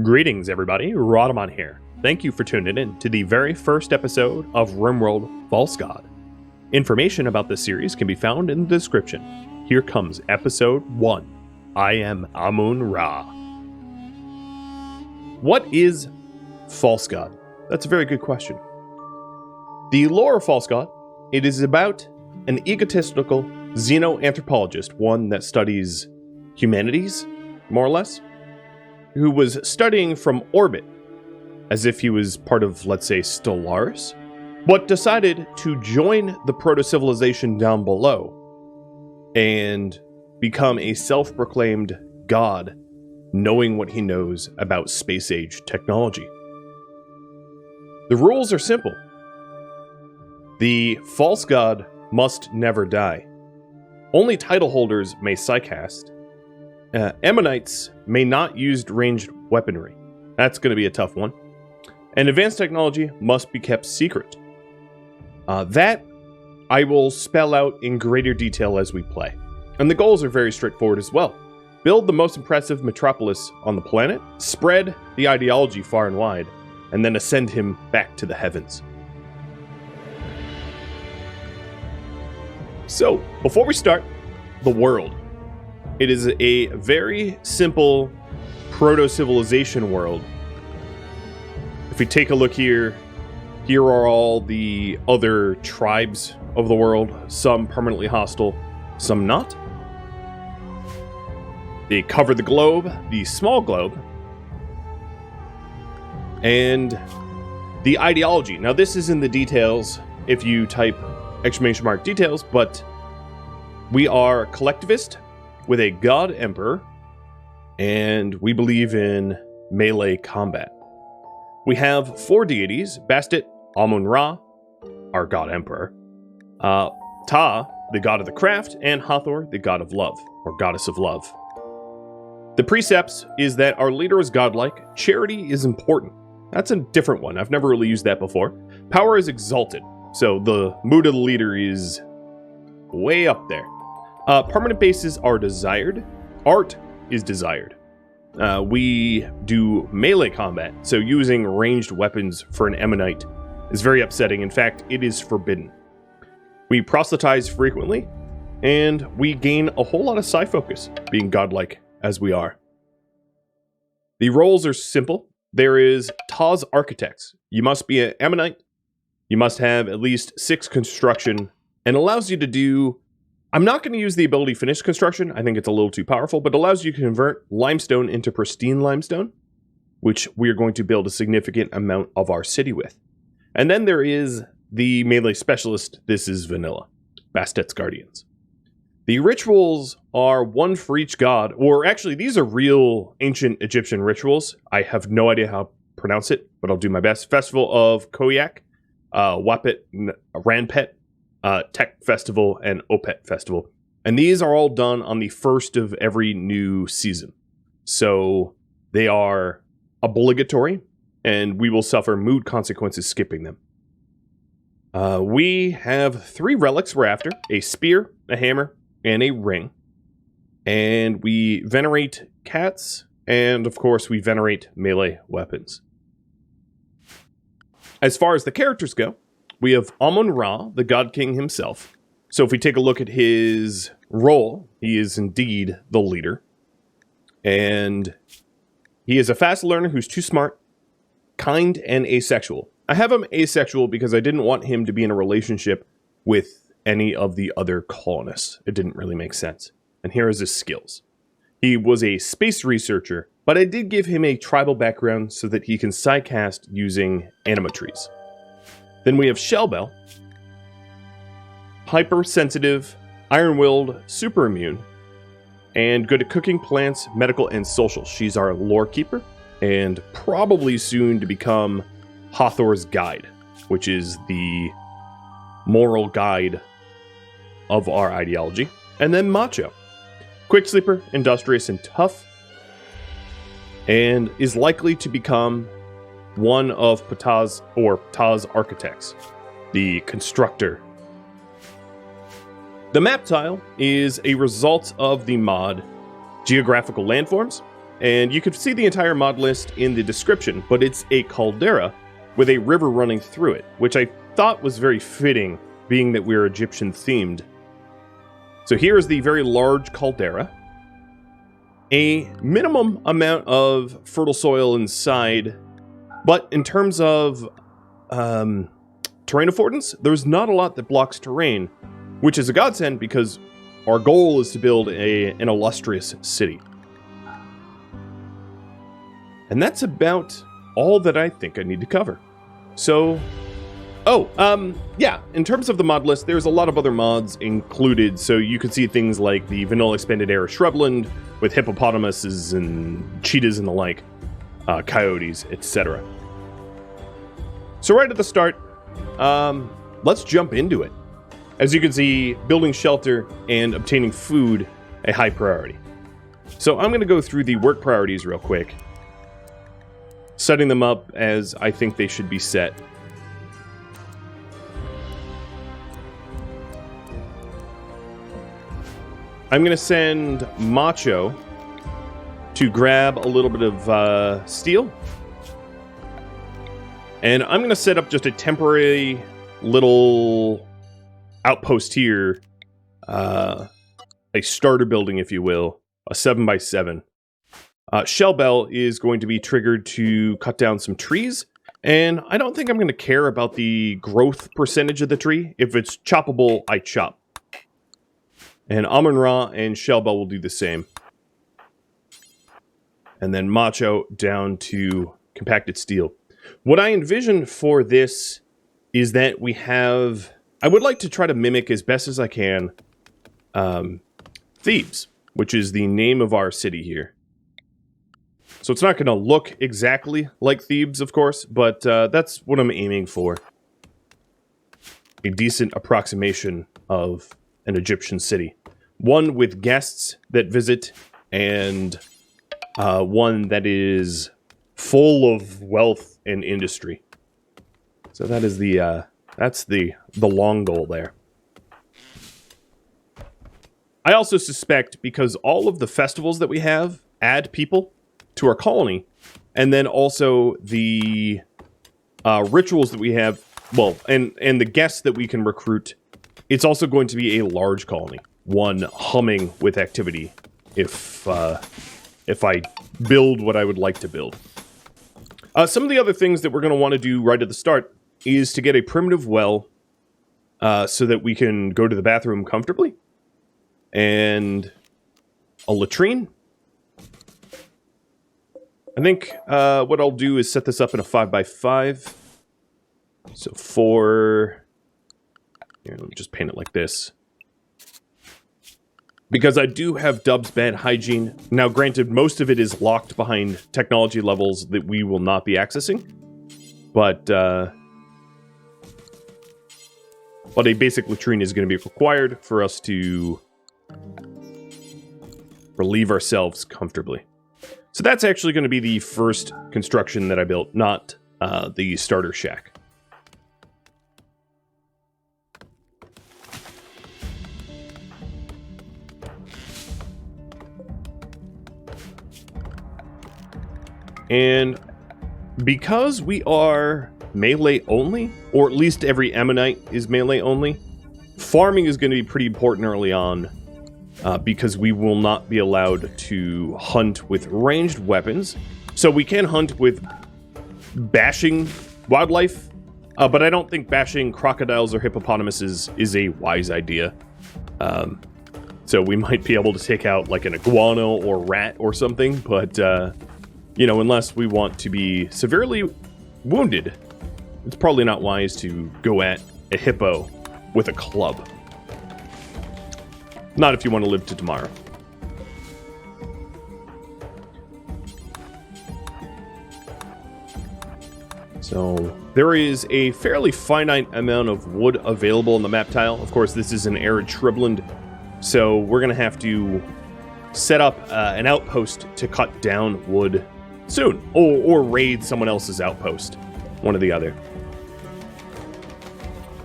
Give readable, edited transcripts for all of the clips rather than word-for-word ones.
Greetings, everybody. Rhadamant here. Thank you for tuning in to the very first episode of RimWorld False God. Information about this series can be found in the description. Here comes episode 1. I am Amun-Ra. What is False God? That's a very good question. The lore of False God, it is about an egotistical xenoanthropologist, one that studies humanities, more or less, who was studying from orbit, as if he was part of, let's say, Stellaris, but decided to join the proto-civilization down below and become a self-proclaimed god, knowing what he knows about space-age technology. The rules are simple. The false god must never die. Only title holders may psycast. Ammonites may not use ranged weaponry. That's going to be a tough one. And advanced technology must be kept secret. That I will spell out in greater detail as we play. And the goals are very straightforward as well. Build the most impressive metropolis on the planet, spread the ideology far and wide, and then ascend him back to the heavens. So, before we start, the world. It is a very simple proto-civilization world. If we take a look here, here are all the other tribes of the world, some permanently hostile, some not. They cover the globe, the small globe, and the ideology. Now this is in the details if you type ! details, but we are collectivist with a god emperor, and we believe in melee combat. We have 4 deities: Bastet, Amun-Ra, our god emperor, Ta, the god of the craft, and Hathor, the god of love, or goddess of love. The precepts is that our leader is godlike, charity is important. That's a different one, I've never really used that before. Power is exalted, so the mood of the leader is way up there. Permanent bases are desired. Art is desired. We do melee combat, so using ranged weapons for an Ammonite is very upsetting. In fact, it is forbidden. We proselytize frequently, and we gain a whole lot of psi focus, being godlike as we are. The roles are simple. There is Ta's Architects. You must be an Ammonite. You must have at least 6 construction, and allows you to do... I'm not going to use the ability Finish Construction, I think it's a little too powerful, but allows you to convert limestone into pristine limestone, which we are going to build a significant amount of our city with. And then there is the Melee Specialist. This is vanilla. Bastet's Guardians. The rituals are one for each god, or actually these are real ancient Egyptian rituals. I have no idea how to pronounce it, but I'll do my best. Festival of Koyak, Wapet, Ranpet, Tech Festival, and Opet Festival. And these are all done on the first of every new season. So they are obligatory, and we will suffer mood consequences skipping them. We have 3 relics we're after: a spear, a hammer, and a ring. And we venerate cats, and of course we venerate melee weapons. As far as the characters go, we have Amun-Ra, the God King himself. So if we take a look at his role, he is indeed the leader. And he is a fast learner who's too smart, kind, and asexual. I have him asexual because I didn't want him to be in a relationship with any of the other colonists. It didn't really make sense. And here is his skills. He was a space researcher, but I did give him a tribal background so that he can psycast using animatries. Then we have Shellbell, hypersensitive, iron-willed, super immune, and good at cooking, plants, medical, and social. She's our lore keeper, and probably soon to become Hathor's guide, which is the moral guide of our ideology. And then Macho, quick sleeper, industrious, and tough, and is likely to become one of Ta's architects, the constructor. The map tile is a result of the mod Geographical Landforms, and you can see the entire mod list in the description, but it's a caldera with a river running through it, which I thought was very fitting, being that we're Egyptian themed. So here is the very large caldera. A minimum amount of fertile soil inside, but in terms of terrain affordance, there's not a lot that blocks terrain, which is a godsend because our goal is to build an illustrious city. And that's about all that I think I need to cover. So, yeah, in terms of the mod list, there's a lot of other mods included, so you can see things like the vanilla expanded era shrubland with hippopotamuses and cheetahs and the like, coyotes, etc. So right at the start, let's jump into it. As you can see, building shelter and obtaining food, a high priority. So I'm going to go through the work priorities real quick, setting them up as I think they should be set. I'm going to send Macho to grab a little bit of steel. And I'm going to set up just a temporary little outpost here, a starter building, if you will, a 7x7. Shellbell is going to be triggered to cut down some trees, and I don't think I'm going to care about the growth percentage of the tree. If it's choppable, I chop. And Amun-Ra and Shellbell will do the same. And then Macho down to compacted steel. What I envision for this is that we have... I would like to try to mimic as best as I can Thebes, which is the name of our city here. So it's not going to look exactly like Thebes, of course, but that's what I'm aiming for. A decent approximation of an Egyptian city. One with guests that visit, and one that is full of wealth and industry. So that is the... that's the long goal there. I also suspect, because all of the festivals that we have add people to our colony, and then also the rituals that we have, well, and the guests that we can recruit, it's also going to be a large colony, one humming with activity if I build what I would like to build. Some of the other things that we're going to want to do right at the start is to get a primitive well so that we can go to the bathroom comfortably. And a latrine. I think what I'll do is set this up in a 5x5. So 4... Here, let me just paint it like this. Because I do have Dub's bad hygiene. Now, granted, most of it is locked behind technology levels that we will not be accessing. But a basic latrine is going to be required for us to relieve ourselves comfortably. So that's actually going to be the first construction that I built, not the starter shack. And because we are melee only, or at least every Ammonite is melee only, farming is going to be pretty important early on, because we will not be allowed to hunt with ranged weapons. So we can hunt with bashing wildlife, but I don't think bashing crocodiles or hippopotamuses is a wise idea. So we might be able to take out like an iguana or rat or something, but you know, unless we want to be severely wounded, it's probably not wise to go at a hippo with a club. Not if you want to live to tomorrow. So there is a fairly finite amount of wood available on the map tile. Of course, this is an arid shrubland, so we're going to have to set up an outpost to cut down wood soon, or raid someone else's outpost, one or the other.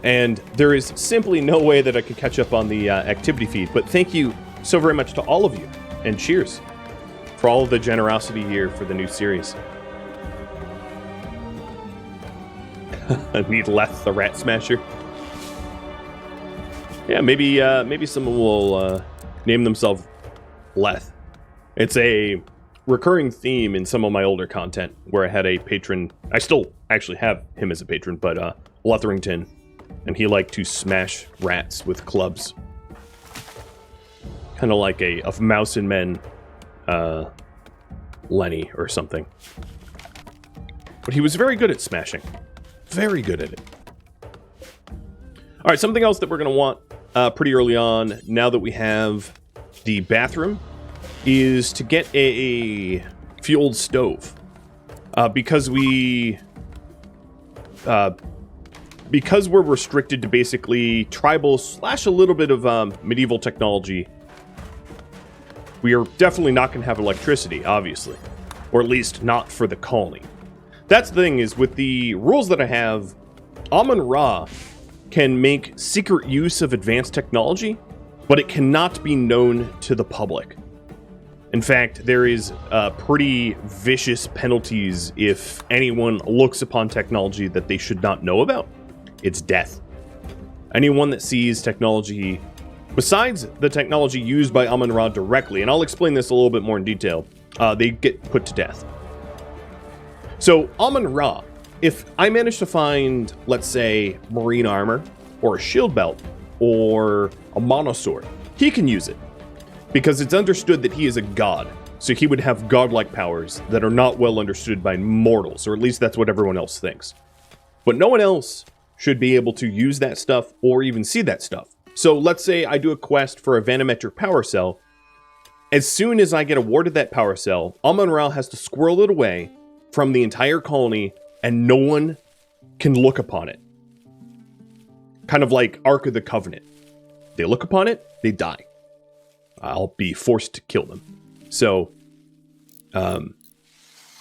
And there is simply no way that I could catch up on the activity feed, but thank you so very much to all of you, and cheers. for all of the generosity here for the new series. I need Leth the Rat Smasher. Yeah, maybe someone will name themselves Leth. It's a recurring theme in some of my older content where I had a patron. I still actually have him as a patron, but Letherington, and he liked to smash rats with clubs. Kind of like a Mouse and Men Lenny or something. But he was very good at smashing. Very good at it. Alright, something else that we're going to want pretty early on, now that we have the bathroom, is to get a fueled stove. Because we're restricted to basically tribal / a little bit of medieval technology, we are definitely not going to have electricity, obviously. Or at least not for the colony. That's the thing, is with the rules that I have, Amun-Ra can make secret use of advanced technology, but it cannot be known to the public. In fact, there is pretty vicious penalties if anyone looks upon technology that they should not know about. It's death. Anyone that sees technology, besides the technology used by Amun-Ra directly, and I'll explain this a little bit more in detail, they get put to death. So, Amun-Ra, if I manage to find, let's say, marine armor, or a shield belt, or a monosword, he can use it. Because it's understood that he is a god, so he would have godlike powers that are not well understood by mortals, or at least that's what everyone else thinks. But no one else should be able to use that stuff, or even see that stuff. So let's say I do a quest for a vanometric power cell. As soon as I get awarded that power cell, Amun-Ra has to squirrel it away from the entire colony, and no one can look upon it. Kind of like Ark of the Covenant. They look upon it, they die. I'll be forced to kill them. So,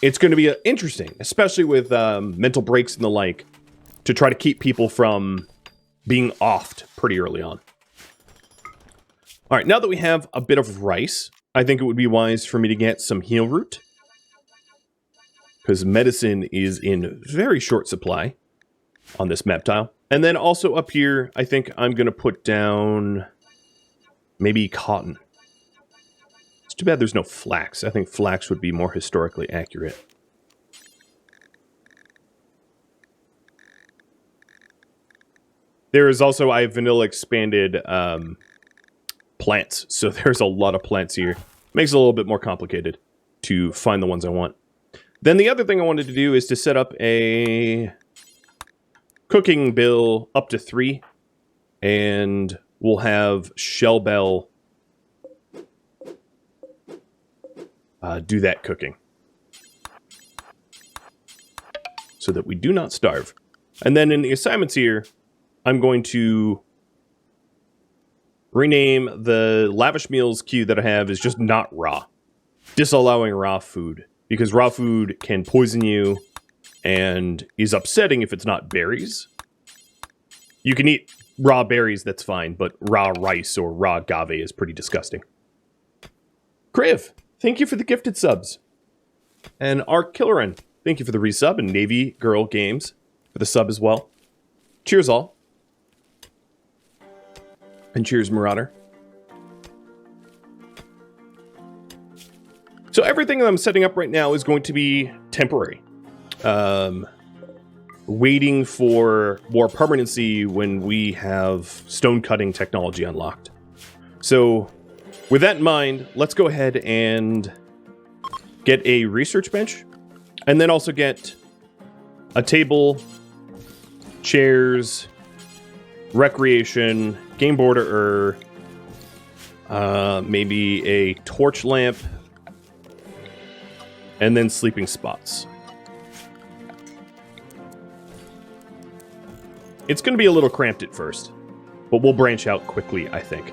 it's going to be interesting, especially with mental breaks and the like, to try to keep people from being offed pretty early on. Alright, now that we have a bit of rice, I think it would be wise for me to get some heal root. Because medicine is in very short supply on this map tile. And then also up here, I think I'm going to put down maybe cotton. It's too bad there's no flax. I think flax would be more historically accurate. There is also, I have vanilla expanded plants. So there's a lot of plants here. Makes it a little bit more complicated to find the ones I want. Then the other thing I wanted to do is to set up a cooking bill up to 3. And we'll have Shell Bell do that cooking. So that we do not starve. And then in the assignments here, I'm going to rename the lavish meals queue that I have as just not raw. Disallowing raw food. Because raw food can poison you and is upsetting if it's not berries. You can eat raw berries, that's fine, but raw rice or raw agave is pretty disgusting. Kriv, thank you for the gifted subs. And Ark Killerin, thank you for the resub, and Navy Girl Games for the sub as well. Cheers all. And cheers, Marauder. So everything that I'm setting up right now is going to be temporary. Waiting for more permanency when we have stone cutting technology unlocked. So with that in mind, let's go ahead and get a research bench. And then also get a table, chairs, recreation, game border, maybe a torch lamp, and then sleeping spots. It's going to be a little cramped at first, but we'll branch out quickly, I think.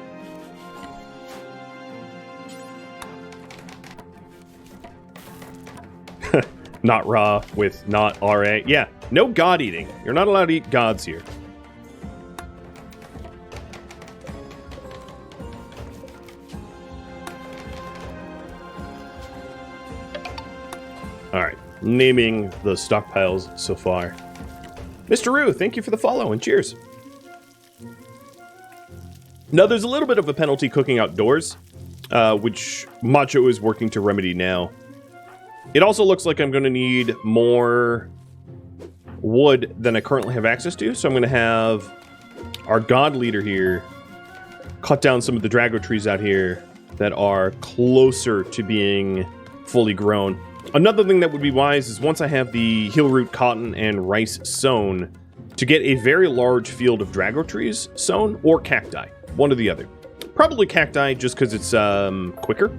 Not raw with not RA. Yeah, no god eating. You're not allowed to eat gods here. All right, naming the stockpiles so far. Mr. Roo, thank you for the follow and cheers. Now, there's a little bit of a penalty cooking outdoors, which Macho is working to remedy now. It also looks like I'm going to need more wood than I currently have access to, so I'm going to have our god leader here cut down some of the Drago trees out here that are closer to being fully grown. Another thing that would be wise is once I have the heel root cotton and rice sown, to get a very large field of Drago trees sown, or cacti, one or the other. Probably cacti just because it's quicker.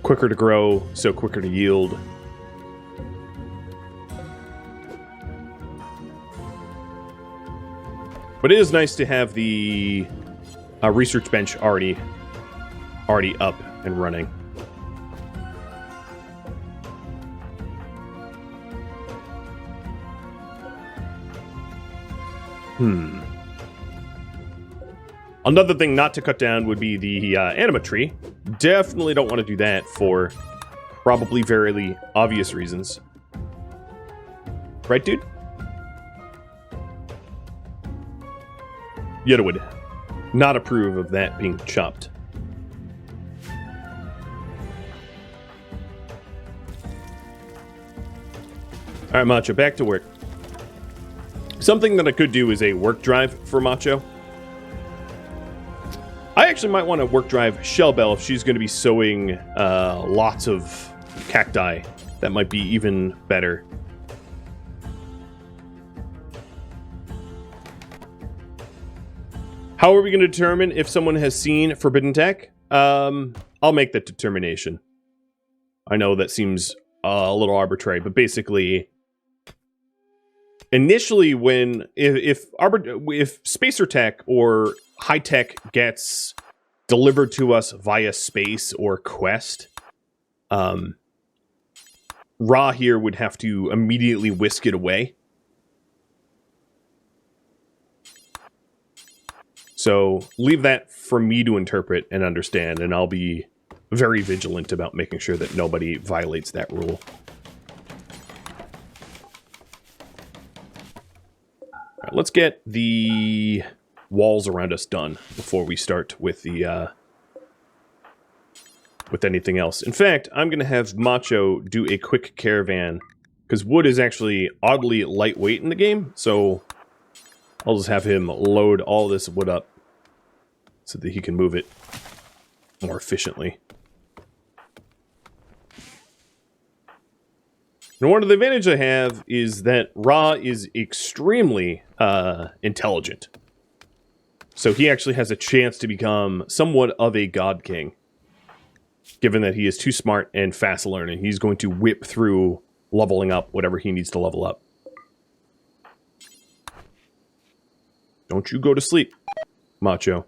Quicker to grow, so quicker to yield. But it is nice to have the research bench already up and running. Another thing not to cut down would be the anima tree. Definitely don't want to do that for probably very obvious reasons. Right, dude? Yoda would not approve of that being chopped. Alright, Macho, back to work. Something that I could do is a work drive for Macho. I actually might want to work drive Shellbell if she's going to be sowing lots of cacti. That might be even better. How are we going to determine if someone has seen Forbidden Tech? I'll make that determination. I know that seems a little arbitrary, but basically, initially, if Spacer Tech or High Tech gets delivered to us via space or quest, Ra here would have to immediately whisk it away. So leave that for me to interpret and understand, and I'll be very vigilant about making sure that nobody violates that rule. All right, let's get the walls around us done before we start with the with anything else. In fact, I'm going to have Macho do a quick caravan, because wood is actually oddly lightweight in the game, so I'll just have him load all this wood up so that he can move it more efficiently. And one of the advantages I have is that Ra is extremely intelligent. So he actually has a chance to become somewhat of a god king. Given that he is too smart and fast learning, he's going to whip through leveling up whatever he needs to level up. Don't you go to sleep, Macho.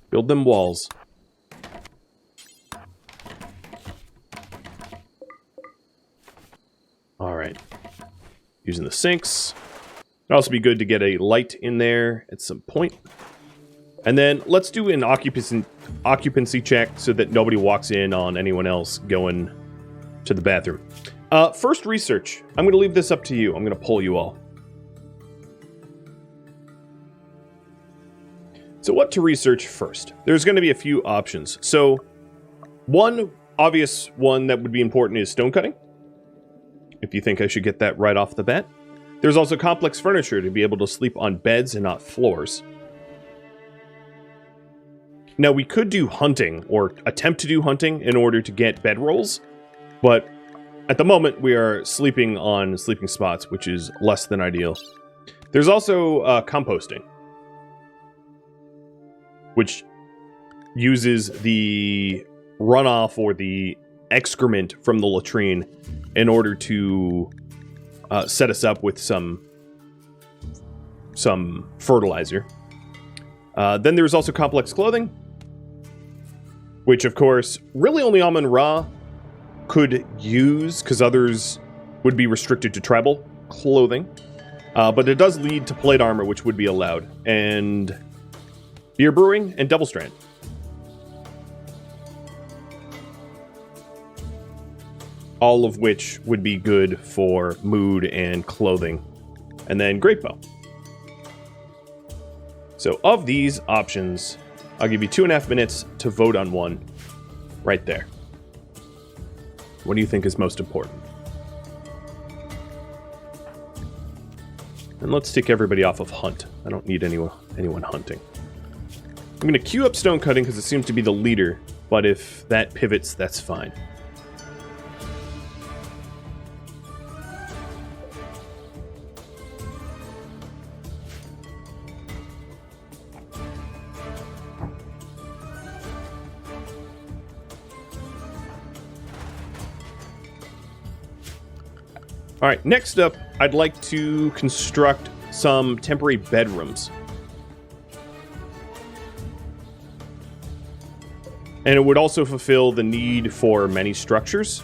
Build them walls. Alright. Using the sinks. It'd also be good to get a light in there at some point. And then let's do an occupancy check so that nobody walks in on anyone else going to the bathroom. First research. I'm going to leave this up to you. I'm going to poll you all. So what to research first? There's going to be a few options. So one obvious one that would be important is stone cutting. If you think I should get that right off the bat. There's also complex furniture to be able to sleep on beds and not floors. Now we could do hunting or attempt to do hunting in order to get bedrolls, but at the moment we are sleeping on sleeping spots, which is less than ideal. There's also composting, which uses the runoff or the excrement from the latrine in order to set us up with some fertilizer. Then there's also complex clothing, which of course really only Amun-Ra could use because others would be restricted to tribal clothing. But it does lead to plate armor, which would be allowed, and beer brewing and double strand. all of which would be good for mood and clothing. And then Great Bow. So of these options, I'll give you 2.5 minutes to vote on one right there. What do you think is most important? And let's take everybody off of hunt. I don't need anyone hunting. I'm going to queue up stone cutting because it seems to be the leader, but if that pivots, that's fine. All right, next up, I'd like to construct some temporary bedrooms. And it would also fulfill the need for many structures,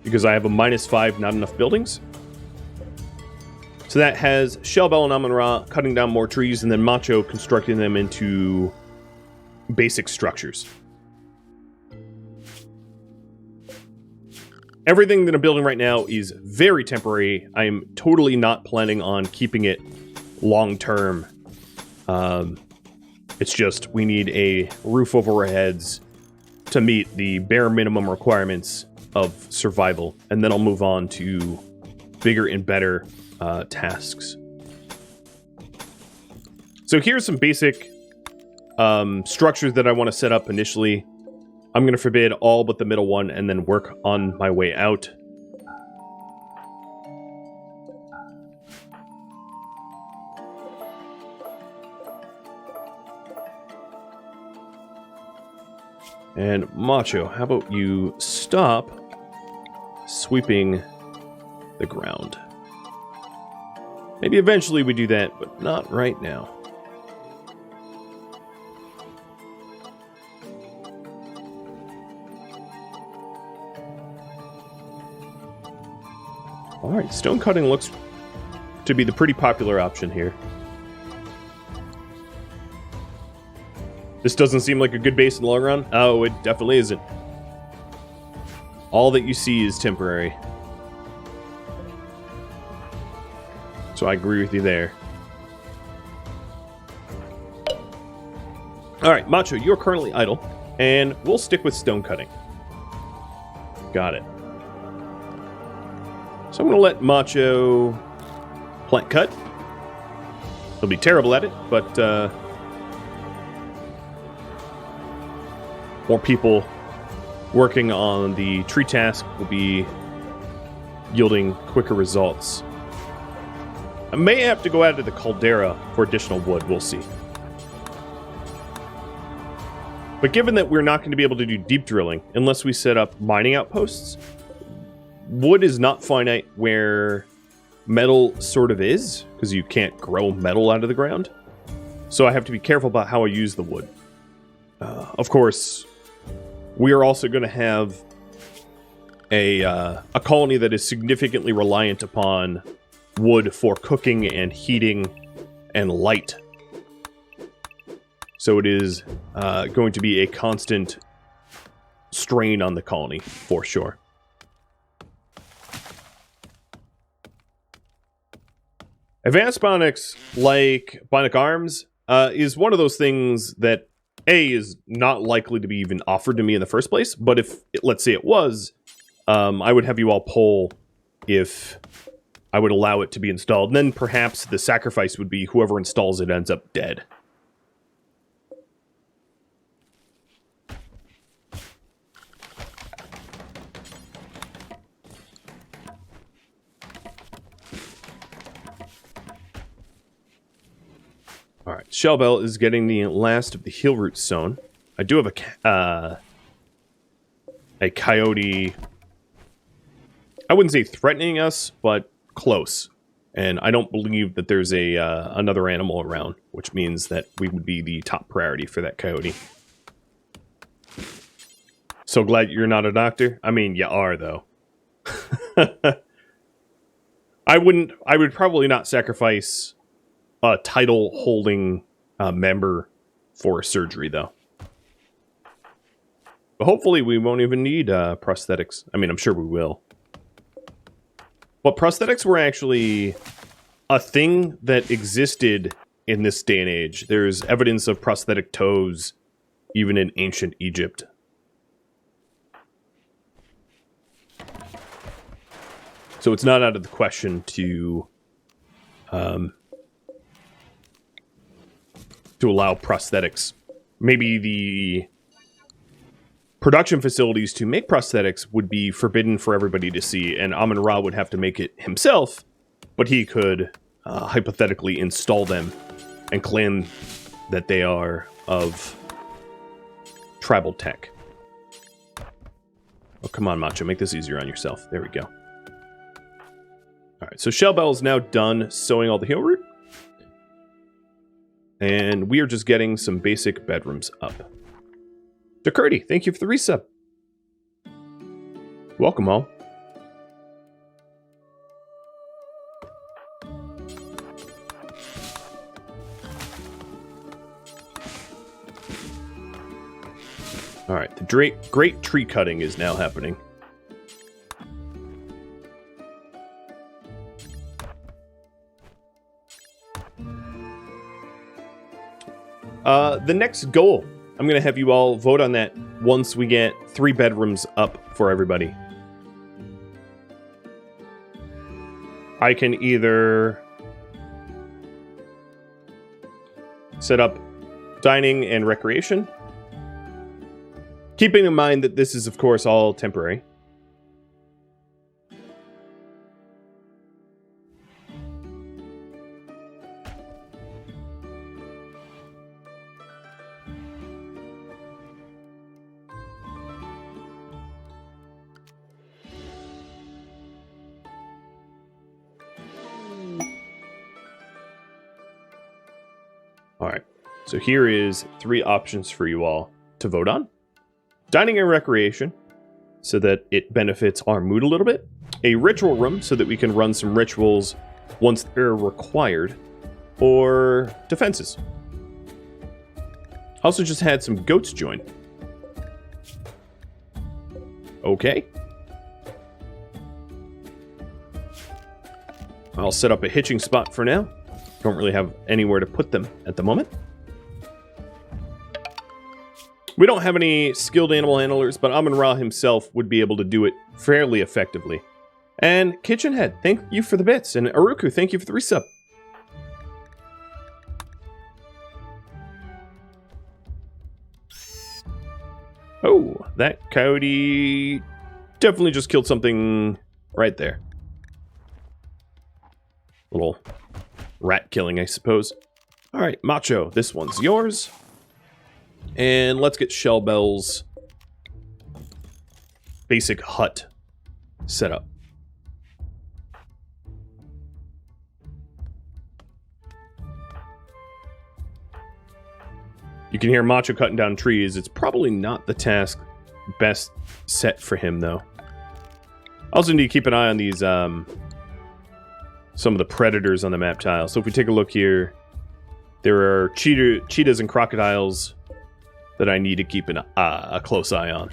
because I have a -5, not enough buildings. So that has Shellbell and Amun-Ra cutting down more trees, and then Macho constructing them into basic structures. Everything that I'm building right now is very temporary. I am totally not planning on keeping it long-term. It's just we need a roof over our heads to meet the bare minimum requirements of survival, and then I'll move on to bigger and better tasks. So here's some basic structures that I want to set up initially. I'm going to forbid all but the middle one and then work on my way out. And Macho, how about you stop sweeping the ground? Maybe eventually we do that, but not right now. Alright, stone cutting looks to be the pretty popular option here. This doesn't seem like a good base in the long run. Oh, it definitely isn't. All that you see is temporary. So I agree with you there. Alright, Macho, you're currently idle, and we'll stick with stone cutting. Got it. So I'm going to let Macho plant cut. He'll be terrible at it, but more people working on the tree task will be yielding quicker results. I may have to go out to the caldera for additional wood. We'll see. But given that we're not going to be able to do deep drilling unless we set up mining outposts, wood is not finite where metal sort of is, because you can't grow metal out of the ground. So I have to be careful about how I use the wood. Of course, we are also going to have a colony that is significantly reliant upon wood for cooking and heating and light. So it is going to be a constant strain on the colony, for sure. Advanced bionics, like bionic arms, is one of those things that, A, is not likely to be even offered to me in the first place, but if, let's say it was, I would have you all poll if I would allow it to be installed. And then perhaps the sacrifice would be whoever installs it ends up dead. Alright, Shellbell is getting the last of the heel root sown. I do have a coyote, I wouldn't say threatening us, but close. And I don't believe that there's another animal around, which means that we would be the top priority for that coyote. So glad you're not a doctor. I mean, you are, though. I would probably not sacrifice a title-holding member for surgery, though. But hopefully we won't even need prosthetics. I mean, I'm sure we will. But prosthetics were actually a thing that existed in this day and age. There's evidence of prosthetic toes even in ancient Egypt. So it's not out of the question to allow prosthetics. Maybe the production facilities to make prosthetics would be forbidden for everybody to see, and Amun-Ra would have to make it himself, but he could hypothetically install them and claim that they are of tribal tech. Oh, come on, Macho, make this easier on yourself. There we go. Alright, so Shellbell is now done sewing all the heal root. And we are just getting some basic bedrooms up. DeCurdy, thank you for the resub. Welcome all. Alright, the great tree cutting is now happening. The next goal, I'm going to have you all vote on that once we get 3 bedrooms up for everybody. I can either set up dining and recreation, keeping in mind that this is, of course, all temporary. Alright, so here is 3 options for you all to vote on. Dining and recreation, so that it benefits our mood a little bit. A ritual room, so that we can run some rituals once they're required. Or defenses. Also just had some goats join. Okay. I'll set up a hitching spot for now. Don't really have anywhere to put them at the moment. We don't have any skilled animal handlers, but Amun-Ra himself would be able to do it fairly effectively. And Kitchenhead, thank you for the bits. And Aruku, thank you for the resub. Oh, that coyote definitely just killed something right there. Little rat killing, I suppose. Alright, Macho, this one's yours. And let's get Shellbell's basic hut set up. You can hear Macho cutting down trees. It's probably not the task best set for him, though. Also need to keep an eye on these, some of the predators on the map tile. So if we take a look here, there are cheetahs and crocodiles that I need to keep a close eye on.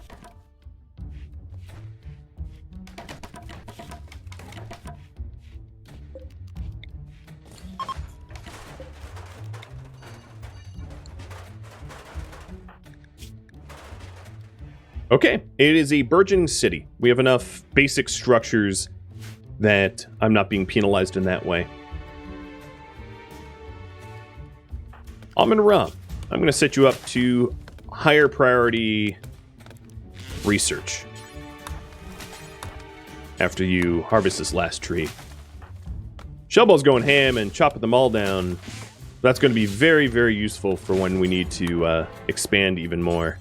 Okay, it is a burgeoning city. We have enough basic structures that I'm not being penalized in that way. Amun-Ra, I'm going to set you up to higher priority research after you harvest this last tree. Shellball's going ham and chopping them all down. That's going to be very, very useful for when we need to expand even more.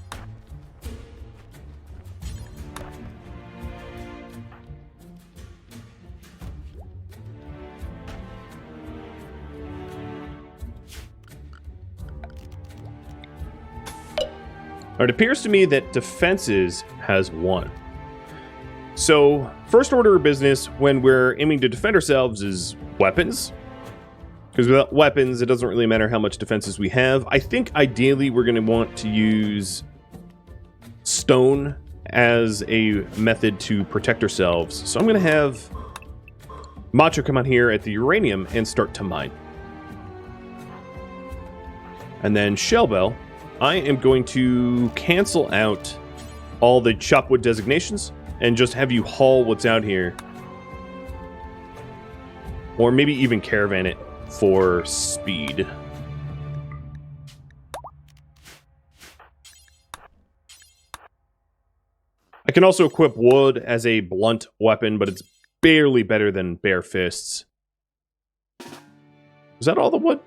It appears to me that defenses has won. So, first order of business when we're aiming to defend ourselves is weapons. Because without weapons, it doesn't really matter how much defenses we have. I think ideally we're going to want to use stone as a method to protect ourselves. So I'm going to have Macho come out here at the uranium and start to mine. And then Shellbell, I am going to cancel out all the chopwood designations and just have you haul what's out here. Or maybe even caravan it for speed. I can also equip wood as a blunt weapon, but it's barely better than bare fists. Is that all the wood?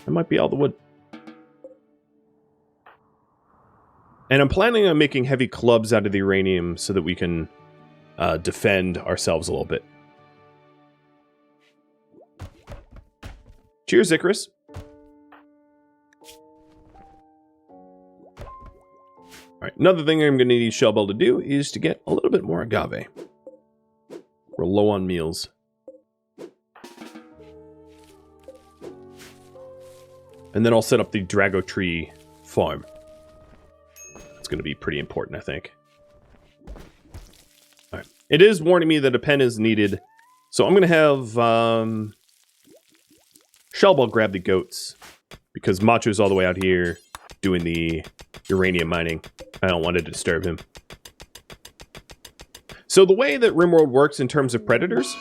That might be all the wood. And I'm planning on making heavy clubs out of the uranium so that we can defend ourselves a little bit. Cheers, Icarus. Alright, another thing I'm going to need Shellbell to do is to get a little bit more agave. We're low on meals. And then I'll set up the Drago Tree farm. It's going to be pretty important, I think. Alright. It is warning me that a pen is needed. So I'm going to have Shellbell grab the goats. Because Macho's all the way out here doing the uranium mining. I don't want to disturb him. So the way that RimWorld works in terms of predators...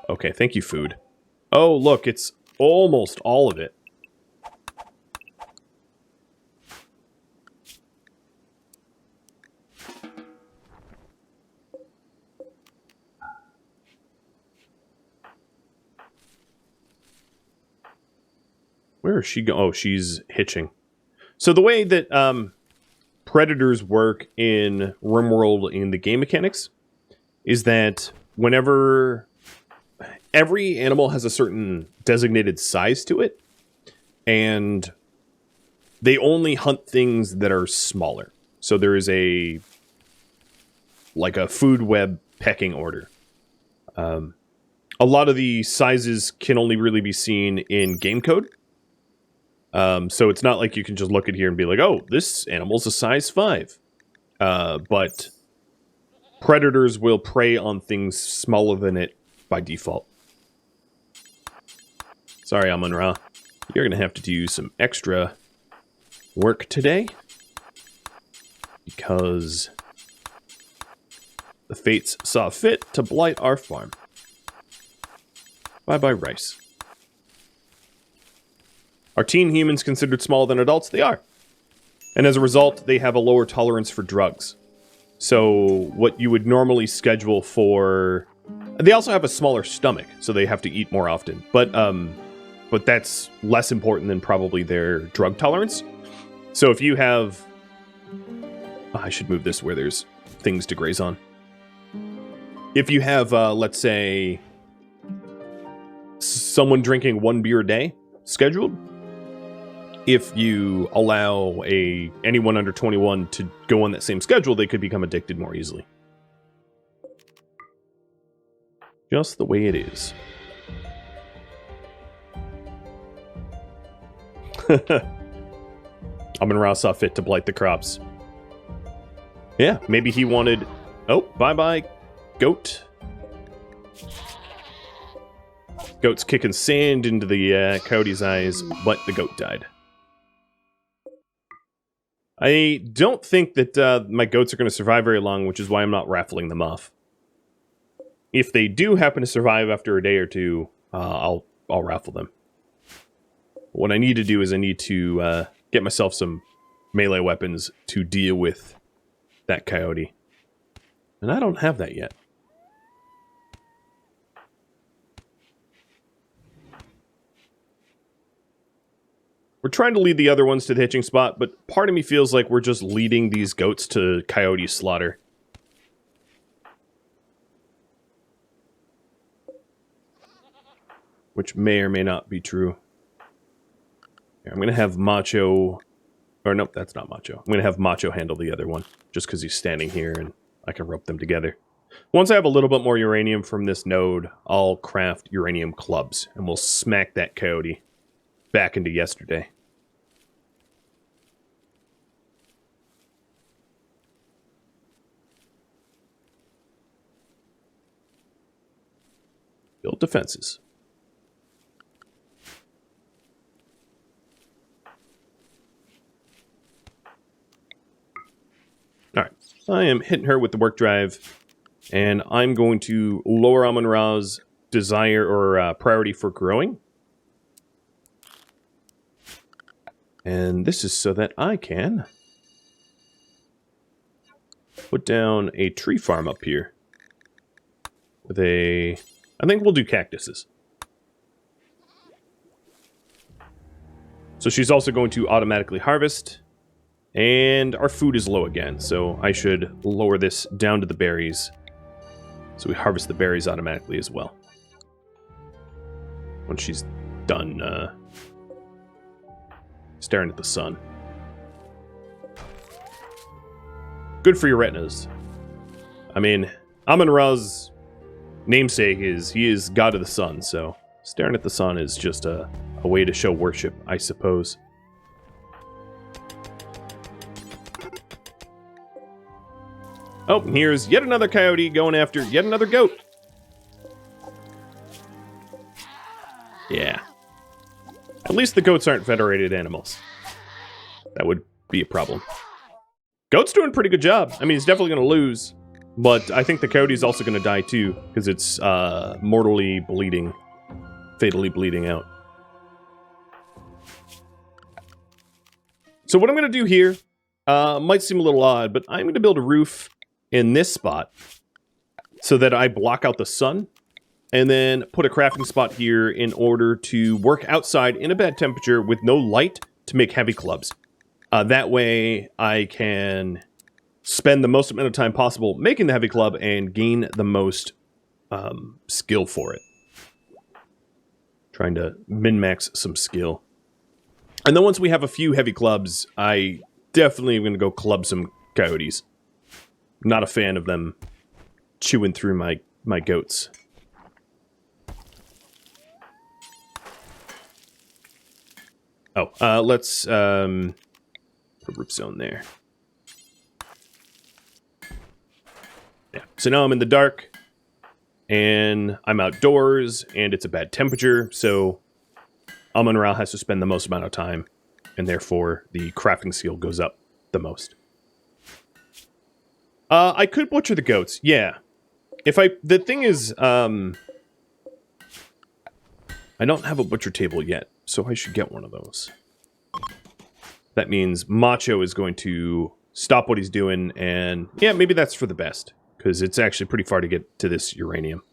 Okay, thank you, food. Oh, look, it's almost all of it. Where is she going? Oh, she's hitching. So the way that predators work in RimWorld in the game mechanics is that whenever every animal has a certain designated size to it, and they only hunt things that are smaller. So there is a food web pecking order. A lot of the sizes can only really be seen in game code. So it's not like you can just look at here and be like, oh, this animal's a size 5. But predators will prey on things smaller than it by default. Sorry, Amun-Ra. You're going to have to do some extra work today. Because the fates saw fit to blight our farm. Bye-bye, rice. Are teen humans considered smaller than adults? They are. And as a result, they have a lower tolerance for drugs. So what you would normally schedule for... They also have a smaller stomach, so they have to eat more often. But that's less important than probably their drug tolerance. So if you have... Oh, I should move this where there's things to graze on. If you have, let's say, someone drinking 1 beer a day scheduled... If you allow anyone under 21 to go on that same schedule, they could become addicted more easily. Just the way it is. Amun-Ra saw fit to blight the crops. Yeah, maybe he wanted... Oh, bye-bye, goat. Goat's kicking sand into the coyote's eyes, but the goat died. I don't think that my goats are going to survive very long, which is why I'm not raffling them off. If they do happen to survive after a day or two, I'll raffle them. What I need to do is I need to get myself some melee weapons to deal with that coyote. And I don't have that yet. We're trying to lead the other ones to the hitching spot, but part of me feels like we're just leading these goats to coyote slaughter. Which may or may not be true. Here, I'm going to have Macho... Or nope, that's not Macho. I'm going to have Macho handle the other one, just because he's standing here and I can rope them together. Once I have a little bit more uranium from this node, I'll craft uranium clubs, and we'll smack that coyote back into yesterday. Build defenses. Alright, I am hitting her with the work drive, and I'm going to lower Amun-Ra's desire or priority for growing. And this is so that I can put down a tree farm up here. With a... I think we'll do cactuses. So she's also going to automatically harvest. And our food is low again, so I should lower this down to the berries. So we harvest the berries automatically as well. Once she's done staring at the sun. Good for your retinas. I mean, Amun-Ra's namesake is, he is god of the sun, so staring at the sun is just a way to show worship, I suppose. Oh, and here's yet another coyote going after yet another goat. Yeah. At least the goats aren't federated animals. That would be a problem. Goat's doing a pretty good job. I mean, he's definitely going to lose. But I think the coyote's also going to die too, because it's mortally bleeding. Fatally bleeding out. So what I'm going to do here might seem a little odd, but I'm going to build a roof in this spot so that I block out the sun, and then put a crafting spot here in order to work outside in a bad temperature with no light to make heavy clubs. That way I can spend the most amount of time possible making the heavy club and gain the most skill for it. Trying to min-max some skill. And then once we have a few heavy clubs, I definitely am going to go club some coyotes. Not a fan of them chewing through my goats. Oh, let's put a roof zone there. Yeah, so now I'm in the dark, and I'm outdoors, and it's a bad temperature, so Amun-Ra has to spend the most amount of time, and therefore the crafting skill goes up the most. I could butcher the goats, yeah. The thing is, I don't have a butcher table yet, so I should get one of those. That means Macho is going to stop what he's doing, and yeah, maybe that's for the best, because it's actually pretty far to get to this uranium.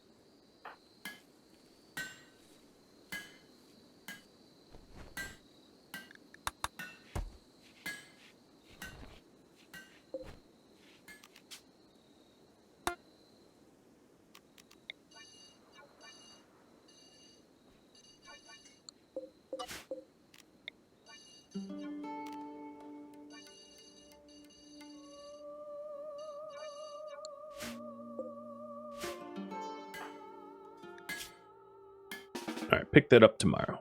Alright, pick that up tomorrow.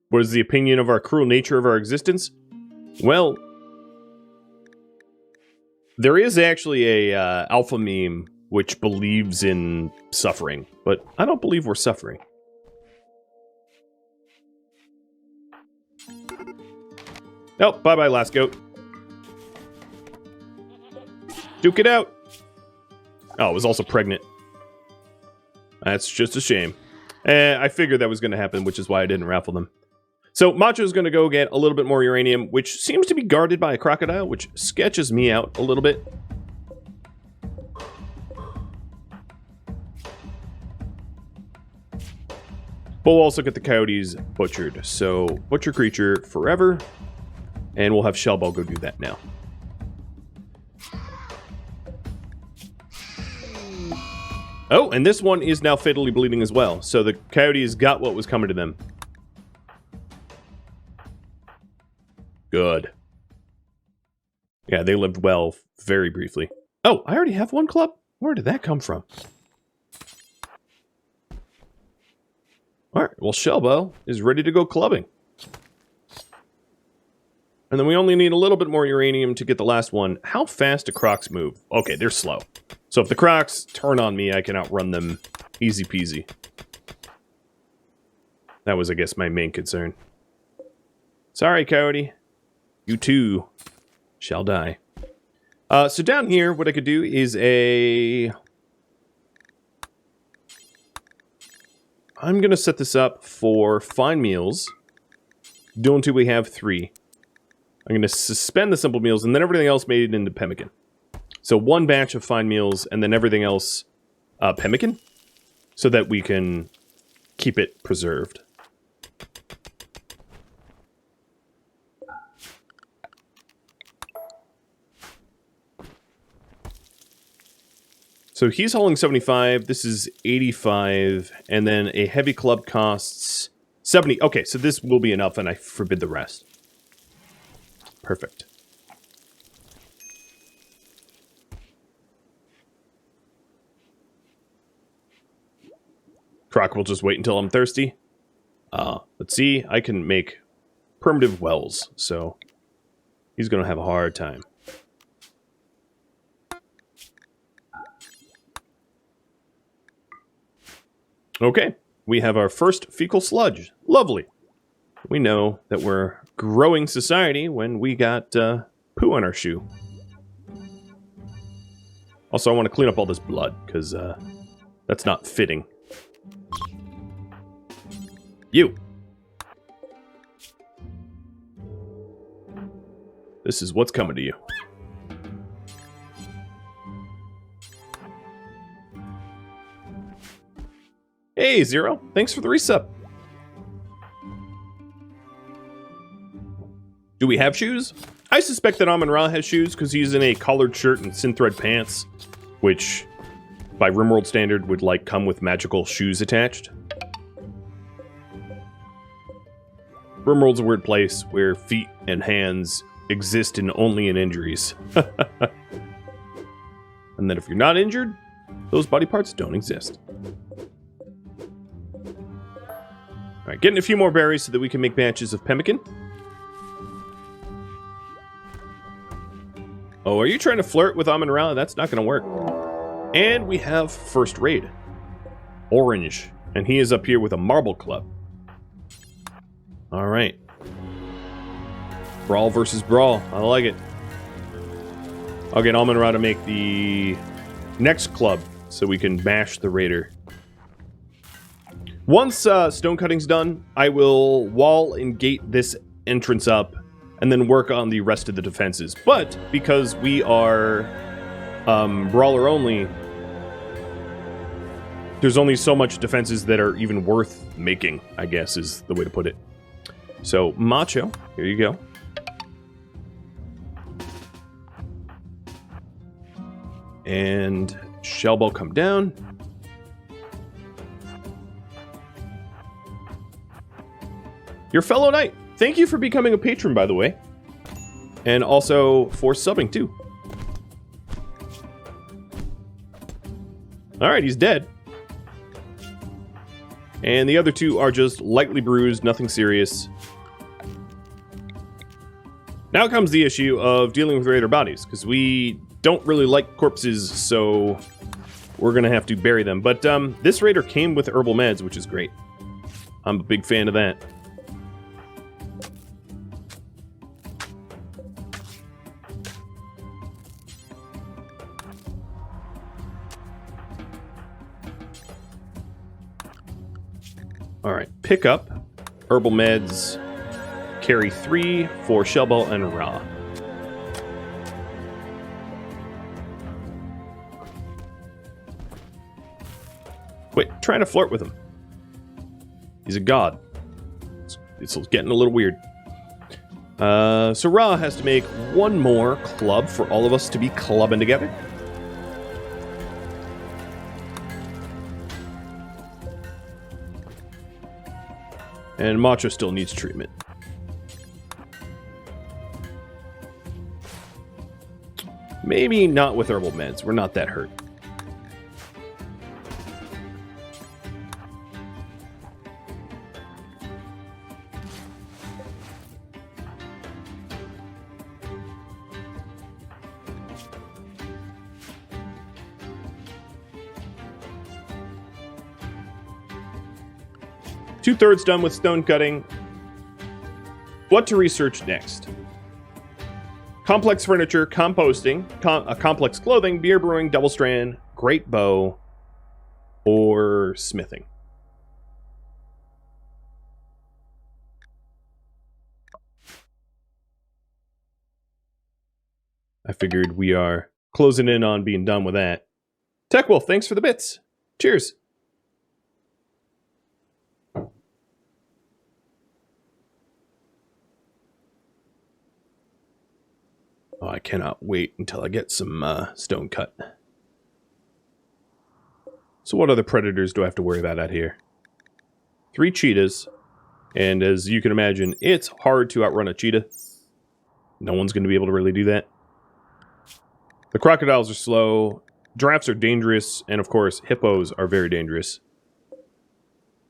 What is the opinion of our cruel nature of our existence? Well, there is actually a alpha meme which believes in suffering, but I don't believe we're suffering. Oh, bye-bye, last goat. Duke it out! Oh, it was also pregnant. That's just a shame. I figured that was going to happen, which is why I didn't raffle them. So, Macho's going to go get a little bit more uranium, which seems to be guarded by a crocodile, which sketches me out a little bit. But we'll also get the coyotes butchered. So, butcher creature forever. And we'll have Shellball go do that now. Oh, and this one is now fatally bleeding as well. So the coyotes got what was coming to them. Good. Yeah, they lived well very briefly. Oh, I already have one club? Where did that come from? Alright, well, Shellbell is ready to go clubbing. And then we only need a little bit more uranium to get the last one. How fast do crocs move? Okay, they're slow. So if the crocs turn on me, I can outrun them easy peasy. That was, I guess, my main concern. Sorry, Coyote. You too shall die. So down here, what I could do is I'm going to set this up for fine meals. Do until we have 3. I'm going to suspend the simple meals, and then everything else made it into pemmican. So 1 batch of fine meals, and then everything else pemmican, so that we can keep it preserved. So he's hauling 75, this is 85, and then a heavy club costs 70. Okay, so this will be enough, and I forbid the rest. Perfect. Croc will just wait until I'm thirsty. Let's see, I can make primitive wells, so he's going to have a hard time. Okay, we have our first fecal sludge. Lovely. We know that we're growing society when we got poo on our shoe. Also, I want to clean up all this blood, because that's not fitting. You! This is what's coming to you. Hey, Zero. Thanks for the resub. Do we have shoes? I suspect that Amun-Ra has shoes because he's in a collared shirt and synthread pants, which, by RimWorld standard, would like come with magical shoes attached. RimWorld's a weird place where feet and hands exist only in injuries. And then if you're not injured, those body parts don't exist. Alright, getting a few more berries so that we can make batches of pemmican. Oh, are you trying to flirt with Amun-Ra? That's not going to work. And we have first raid. Orange. And he is up here with a marble club. Alright. Brawl versus brawl. I like it. I'll get Amun-Ra to make the next club so we can bash the raider. Once stone cutting's done, I will wall and gate this entrance up and then work on the rest of the defenses. But because we are brawler only, there's only so much defenses that are even worth making, I guess is the way to put it. So, Macho, here you go. And Shellball come down. Your fellow knight, thank you for becoming a patron, by the way. And also for subbing, too. Alright, he's dead. And the other 2 are just lightly bruised, nothing serious. Now comes the issue of dealing with raider bodies, because we don't really like corpses, so we're going to have to bury them. But this raider came with herbal meds, which is great. I'm a big fan of that. Alright, pick up herbal meds, carry 3 for Shellball and Ra. Quit trying to flirt with him. He's a god. It's getting a little weird. So Ra has to make 1 more club for all of us to be clubbing together. And Macho still needs treatment. Maybe not with herbal meds. We're not that hurt. 2/3 done with stone cutting. What to research next? Complex furniture, composting, complex clothing, beer brewing, double strand, great bow, or smithing. I figured we are closing in on being done with that. Tech Wolf, thanks for the bits. Cheers. Oh, I cannot wait until I get some stone cut. So what other predators do I have to worry about out here? 3 cheetahs. And as you can imagine, it's hard to outrun a cheetah. No one's going to be able to really do that. The crocodiles are slow. Giraffes are dangerous. And of course, hippos are very dangerous.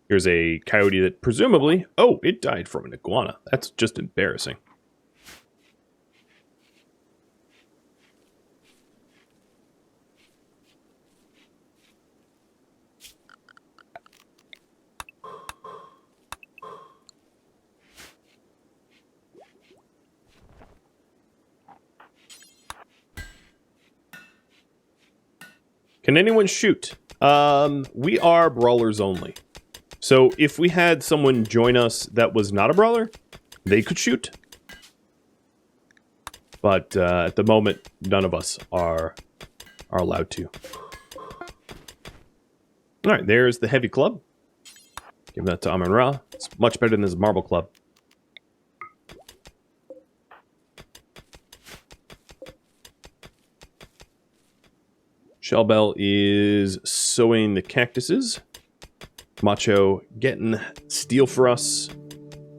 Here's a coyote that presumably... Oh, it died from an iguana. That's just embarrassing. Can anyone shoot? We are brawlers only. So if we had someone join us that was not a brawler, they could shoot. But at the moment, none of us are allowed to. All right, there's the heavy club. Give that to Amun-Ra. It's much better than this marble club. Shellbell is sowing the cactuses. Macho getting steel for us.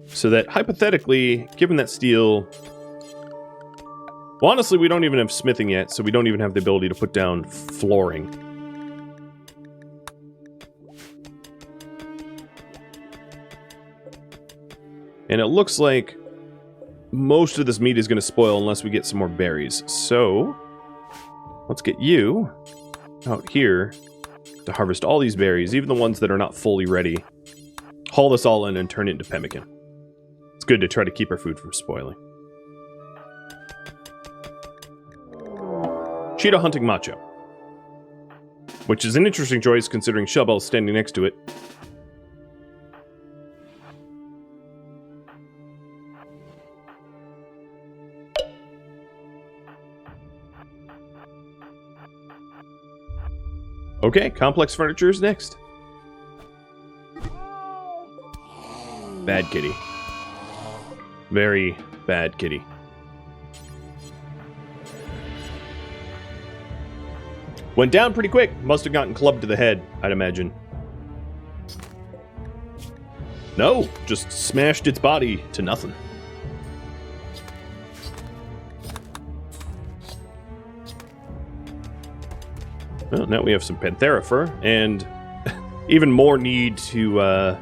So that hypothetically, given that steel... Well, honestly, we don't even have smithing yet, so we don't even have the ability to put down flooring. And it looks like most of this meat is going to spoil unless we get some more berries. So, let's get you out here to harvest all these berries, even the ones that are not fully ready. Haul this all in and turn it into pemmican. It's good to try to keep our food from spoiling. Cheetah hunting Macho. Which is an interesting choice considering Shellbell is standing next to it. Okay, complex furniture is next. Bad kitty. Very bad kitty. Went down pretty quick. Must have gotten clubbed to the head, I'd imagine. No, just smashed its body to nothing. Well, now we have some Panthera fur, and even more need to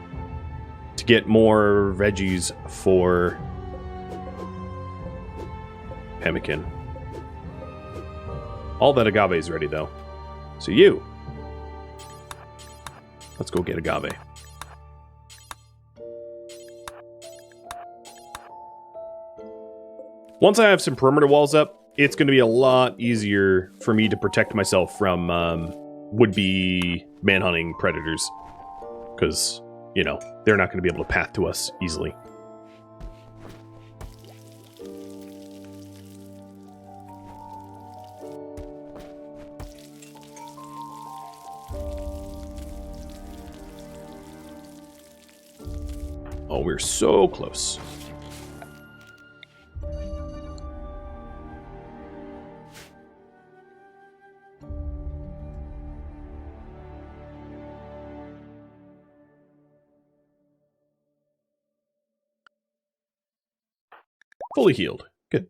get more veggies for pemmican. All that agave is ready, though. So you, let's go get agave. Once I have some perimeter walls up, it's going to be a lot easier for me to protect myself from would-be manhunting predators. Because, you know, they're not going to be able to path to us easily. Oh, we're so close. Fully healed. Good.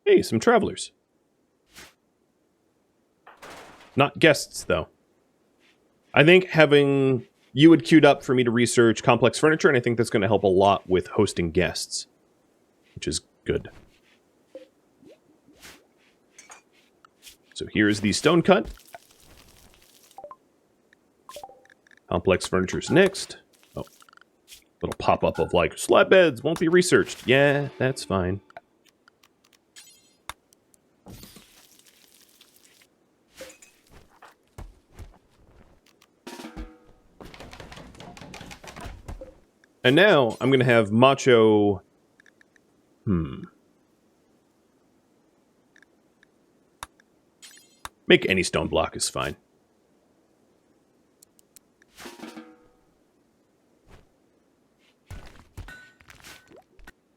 Hey, some travelers. Not guests, though. I think having you had queued up for me to research complex furniture, and I think that's going to help a lot with hosting guests, which is good. So here's the stone cut. Complex furniture's next. Oh, little pop-up of like, slab beds won't be researched. Yeah, that's fine. And now I'm going to have Macho... Make any stone block is fine.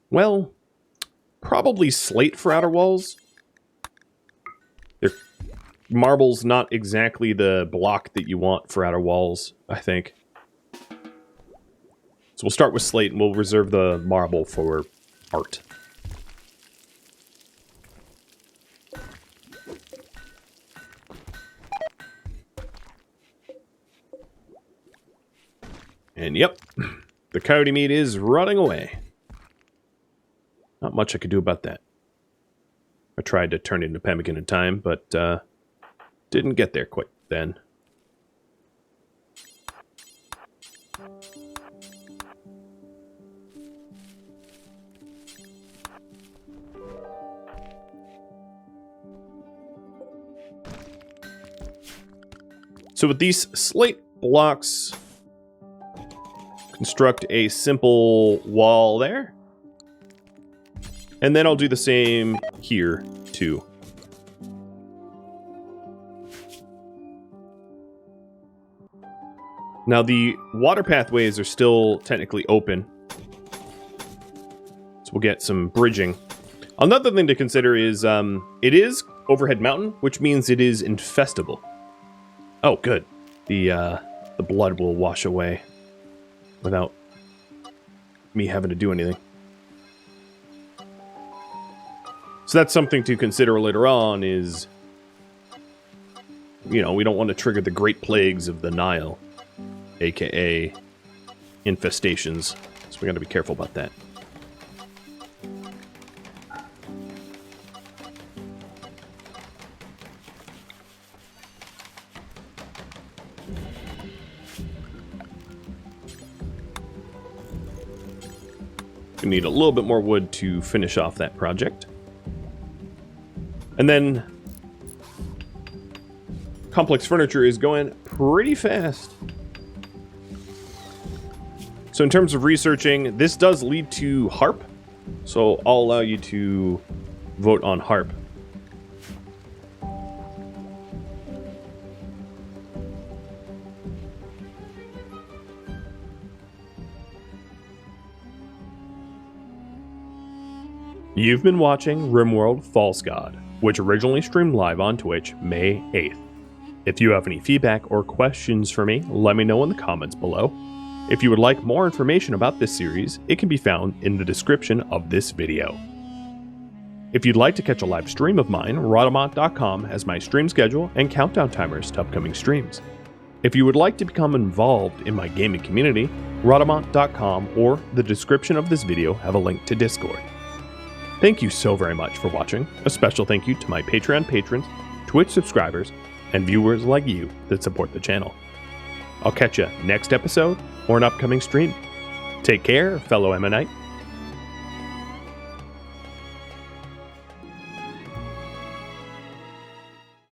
Well, probably slate for outer walls. Marble's not exactly the block that you want for outer walls, I think. So we'll start with slate and we'll reserve the marble for art. And yep, the coyote meat is rotting away. Not much I could do about that. I tried to turn it into pemmican in time, but didn't get there quite then. So with these slate blocks, construct a simple wall there. And then I'll do the same here, too. Now, the water pathways are still technically open. So we'll get some bridging. Another thing to consider is, it is overhead mountain, which means it is infestable. Oh, good. The blood will wash away without me having to do anything. So that's something to consider later on is, you know, we don't want to trigger the Great Plagues of the Nile, aka infestations. So we got to be careful about that. We need a little bit more wood to finish off that project. And then complex furniture is going pretty fast. So in terms of researching, this does lead to harp. So I'll allow you to vote on harp. You've been watching RimWorld False God, which originally streamed live on Twitch May 8th. If you have any feedback or questions for me, let me know in the comments below. If you would like more information about this series, it can be found in the description of this video. If you'd like to catch a live stream of mine, Rhadamant.com has my stream schedule and countdown timers to upcoming streams. If you would like to become involved in my gaming community, Rhadamant.com or the description of this video have a link to Discord. Thank you so very much for watching. A special thank you to my Patreon patrons, Twitch subscribers, and viewers like you that support the channel. I'll catch you next episode or an upcoming stream. Take care, fellow Ammonite.